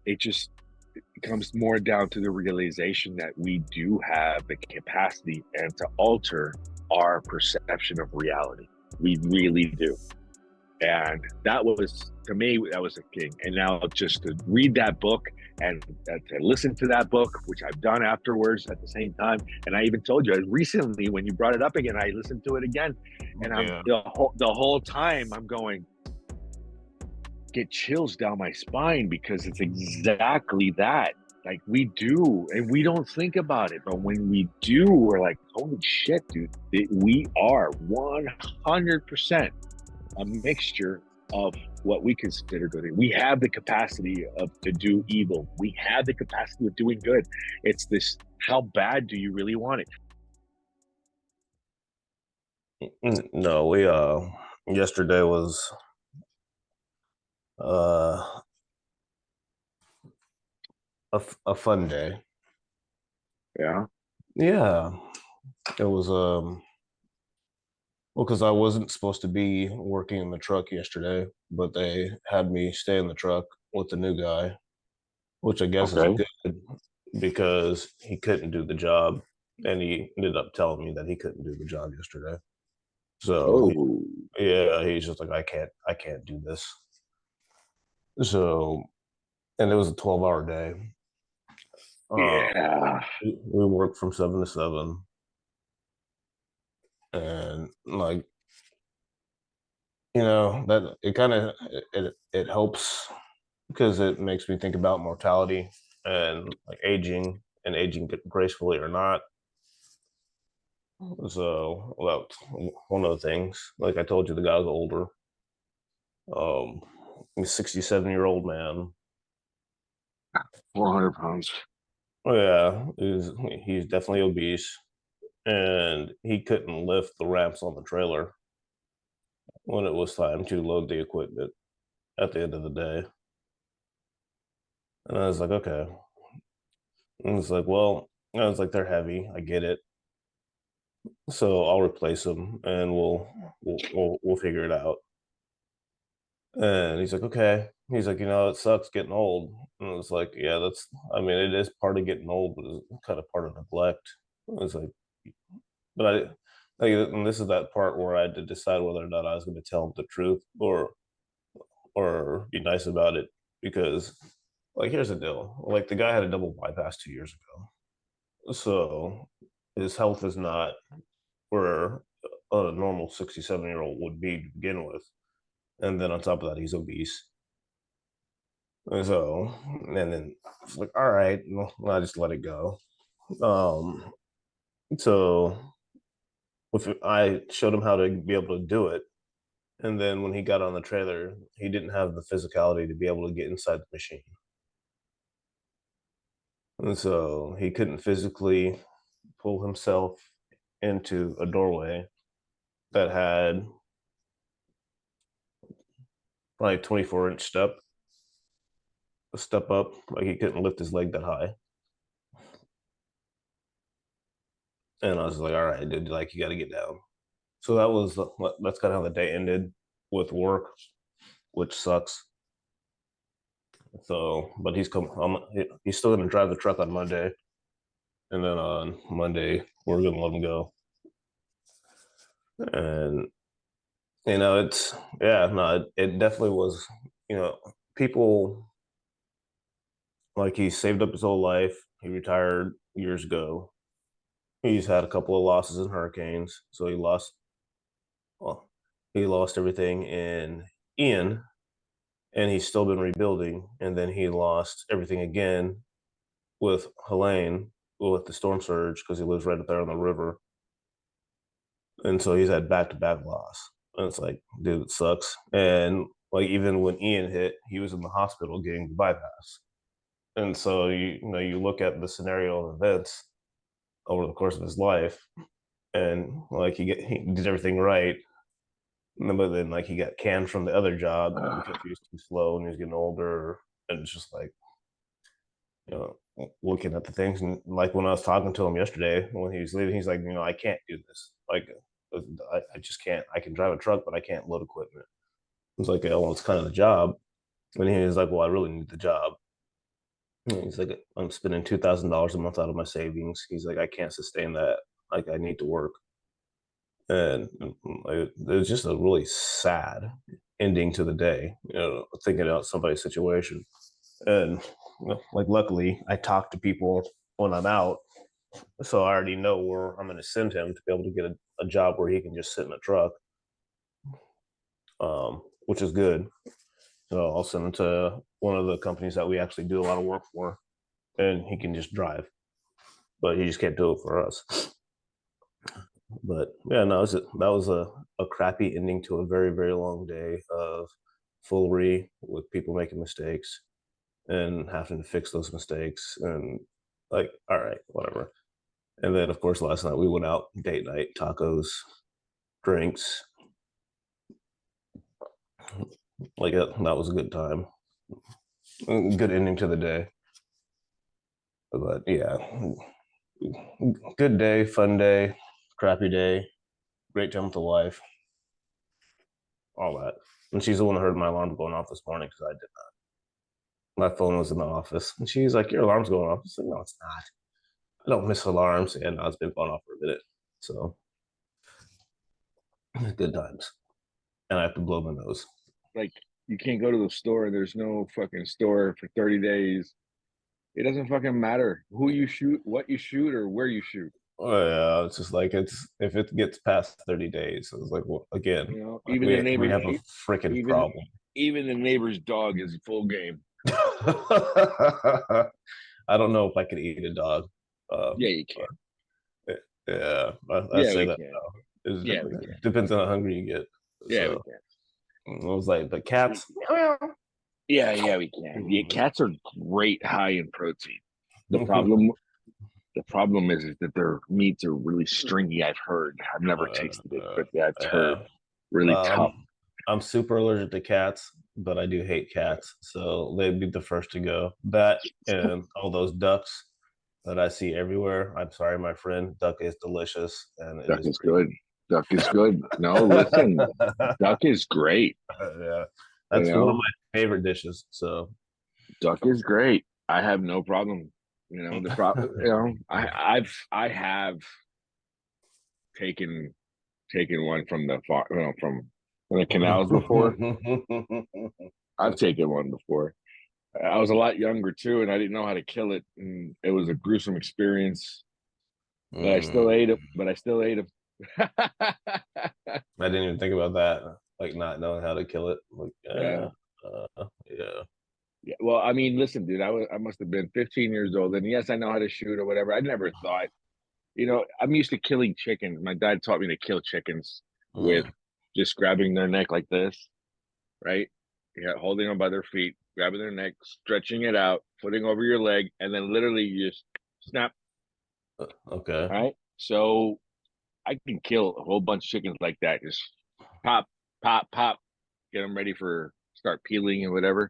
it comes more down to the realization that we do have the capacity and to alter our perception of reality. We really do. And that was, to me, that was a king. And now just to read that book and to listen to that book, which I've done afterwards at the same time. And I even told you recently when you brought it up again, I listened to it again, and I'm Yeah. the whole time I'm going, get chills down my spine because it's exactly that. Like we do, and we don't think about it, but when we do, we're like, holy shit, dude, we are 100% a mixture of what we consider good. We have the capacity of to do evil. We have the capacity of doing good. It's this: how bad do you really want it? No, we yesterday was uh a fun day. Yeah. Yeah, it was well, because I wasn't supposed to be working in the truck yesterday, but they had me stay in the truck with the new guy, which I guess is Okay. good because he couldn't do the job, and he ended up telling me that he couldn't do the job yesterday. So Oh. yeah, he's just like, I can't do this. So, and it was a 12-hour day. Uh, Yeah. we worked from 7 to 7, and like, that it kind of it helps because it makes me think about mortality and like aging and aging gracefully or not. So well, that's one of the things. Like I told you, the guy was older, um, he's 67-year-old man. 400 pounds. Oh yeah, he's definitely obese, and he couldn't lift the ramps on the trailer when it was time to load the equipment at the end of the day. And I was like, okay. And it's like, well, I was like, they're heavy. I get it. So I'll replace them, and we'll figure it out. And he's like, okay. He's like, it sucks getting old. And I was like, yeah, I mean, it is part of getting old, but it's kind of part of neglect. It's like, but and this is that part where I had to decide whether or not I was going to tell him the truth or be nice about it because, like, here's the deal. Like, the guy had a double bypass 2 years ago, so his health is not where a normal 67-year-old would be to begin with. And then on top of that, he's obese. And so, and then it's like, all right, well, I just let it go. Um, so if I showed him how to be able to do it, and then when he got on the trailer, he didn't have the physicality to be able to get inside the machine. And so he couldn't physically pull himself into a doorway that had like 24-inch step up. Like he couldn't lift his leg that high. And I was like, all right, dude, like you got to get down. So that's kind of how the day ended with work, which sucks. So, but he's still going to drive the truck on Monday. And then on Monday, we're going to let him go. And, yeah, no, it definitely was, you know, people like he saved up his whole life. He retired years ago. He's had a couple of losses in hurricanes. So well, he lost everything in Ian, and he's still been rebuilding. And then he lost everything again with Helene with the storm surge because he lives right up there on the river. And so he's had back to back loss. And it's like, dude, it sucks. And like even when Ian hit, he was in the hospital getting the bypass. And so you look at the scenario of events over the course of his life, and like he did everything right, but then like he got canned from the other job because he was too slow and he was getting older, and it's just like looking at the things and like when I was talking to him yesterday when he was leaving, he's like, I can't do this. Like, I just can't. I can drive a truck, but I can't load equipment. It's like, oh, well, it's kind of the job. And he was like, well, I really need the job. He's like, I'm spending $2,000 a month out of my savings. He's like, I can't sustain that. Like, I need to work. And it was just a really sad ending to the day, thinking about somebody's situation. And like, luckily, I talk to people when I'm out, so I already know where I'm going to send him to be able to get a job where he can just sit in a truck, which is good. So I'll send him to one of the companies that we actually do a lot of work for, and he can just drive, but he just can't do it for us. But yeah, no, that was a crappy ending to a very, very long day of foolery with people making mistakes and having to fix those mistakes, and like, all right, whatever. And then of course last night we went out, date night, tacos, drinks. Like that was a good time. Good ending to the day. But yeah, good day, fun day, crappy day, great time with the wife, all that. And she's the one who heard my alarm going off this morning because I did not. My phone was in the office, and she's like, "Your alarm's going off." I said, "No, it's not. I don't miss alarms." And now it's been going off for a minute, so good times. And I have to blow my nose. Like, you can't go to the store and there's no fucking store for 30 days. It doesn't fucking matter who you shoot, what you shoot, or where you shoot. Oh, yeah, it's just like it's if it gets past 30 days, it's like, well, again, You know, like even the we neighbor, have a freaking even problem. even the neighbor's dog is full game. I don't know if I could eat a dog. Yeah, you can. Yeah, I Yeah, say we that can. now. Yeah, we can. It depends on how hungry you get. Yeah, we So can. I was like, but cats, Yeah, we can. Yeah, cats are great high in protein. The problem the problem is that their meats are really stringy. I've heard. I've never tasted it, but I've heard yeah. really tough. I'm super allergic to cats, but I do hate cats. So they'd be the first to go. That and all those ducks that I see everywhere. I'm sorry, my friend. Duck is delicious and it Duck is is good. Duck is good. No, great. listen, duck is great. Yeah. You That's one of know, my favorite dishes. So duck is great. I have no problem. You know, the problem. You know, I have taken one from the farm. You know, from the canals before. I've taken one before. I was a lot younger too, and I didn't know how to kill it, and it was a gruesome experience. But I still ate it. But I still ate it. I didn't even think about that. Like not knowing how to kill it. Like, Yeah. yeah. Yeah. Well, I mean, listen, dude, I must have been 15 years old, and yes, I know how to shoot or whatever. I never thought, I'm used to killing chickens. My dad taught me to kill chickens with Mm. just grabbing their neck like this, right? Yeah, holding them by their feet, grabbing their neck, stretching it out, putting over your leg, and then literally you just snap. Okay. Right. So I can kill a whole bunch of chickens like that. Just pop, pop, pop, get them ready for start peeling and whatever.